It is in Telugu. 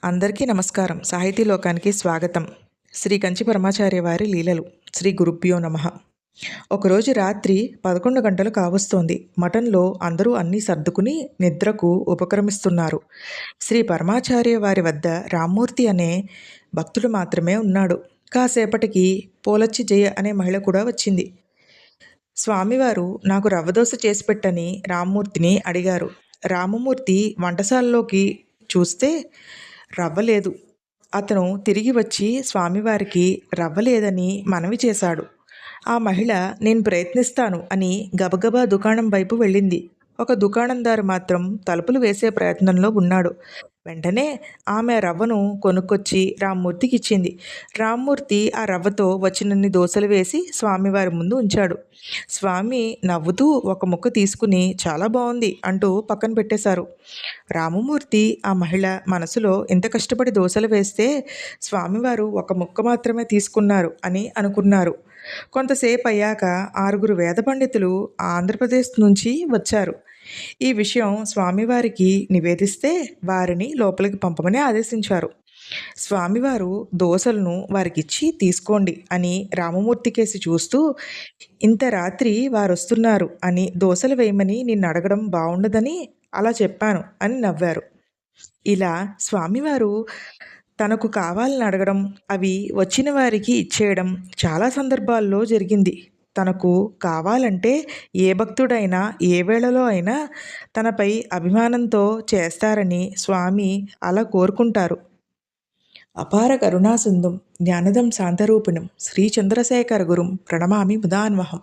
అందరికీ నమస్కారం. సాహితీ లోకానికి స్వాగతం. శ్రీ కంచి పరమాచార్య వారి లీలలు. శ్రీ గురుభ్యో నమః. ఒకరోజు రాత్రి 11 గంటలు కావస్తోంది. మఠంలో అందరూ అన్నీ సర్దుకుని నిద్రకు ఉపక్రమిస్తున్నారు. శ్రీ పరమాచార్య వారి వద్ద రామ్మూర్తి అనే భక్తుడు మాత్రమే ఉన్నాడు. కాసేపటికి పోలచ్చి జయ అనే మహిళ కూడా వచ్చింది. స్వామివారు నాకు రవ్వదోస చేసి పెట్టని రామ్మూర్తిని అడిగారు. రామమూర్తి వంటశాలలోకి చూస్తే రవ్వ లేదు. అతను తిరిగి వచ్చి స్వామివారికి రవ్వ లేదని మనవి చేశాడు. ఆ మహిళ నేను ప్రయత్నిస్తాను అని గబగబా దుకాణం వైపు వెళ్ళింది. ఒక దుకాణందారు మాత్రం తలుపులు వేసే ప్రయత్నంలో ఉన్నాడు. వెంటనే ఆమె రవ్వను కొనుక్కొచ్చి రామ్మూర్తికి ఇచ్చింది. రామ్మూర్తి ఆ రవ్వతో వచ్చినన్ని దోసలు వేసి స్వామివారి ముందు ఉంచాడు. స్వామి నవ్వుతూ ఒక ముక్క తీసుకుని చాలా బాగుంది అంటూ పక్కన పెట్టేశారు. రామమూర్తి ఆ మహిళ మనసులో ఇంత కష్టపడి దోసలు వేస్తే స్వామివారు ఒక ముక్క మాత్రమే తీసుకున్నారు అని అనుకున్నారు. కొంతసేపు అయ్యాక 6 వేద పండితులు ఆంధ్రప్రదేశ్ నుంచి వచ్చారు. ఈ విషయం స్వామివారికి నివేదిస్తే వారిని లోపలికి పంపమని ఆదేశించారు. స్వామివారు దోసలను వారికిచ్చి తీసుకోండి అని రామమూర్తి కేసి చూస్తూ, ఇంత రాత్రి వారొస్తున్నారు అని దోసలు వేయమని నిన్ను అడగడం బాగుండదని అలా చెప్పాను అని నవ్వారు. ఇలా స్వామివారు తనకు కావాలని అడగడం, అవి వచ్చిన వారికి ఇచ్చేయడం చాలా సందర్భాల్లో జరిగింది. తనకు కావాలంటే ఏ భక్తుడైనా ఏ వేళలో అయినా తనపై అభిమానంతో చేస్తారని స్వామి అలా కోరుకుంటారు. అపార కరుణాసింధుం జ్ఞానదం శాంతరూపిణం శ్రీ చంద్రశేఖర గురుం ప్రణమామి ముదాన్వహం.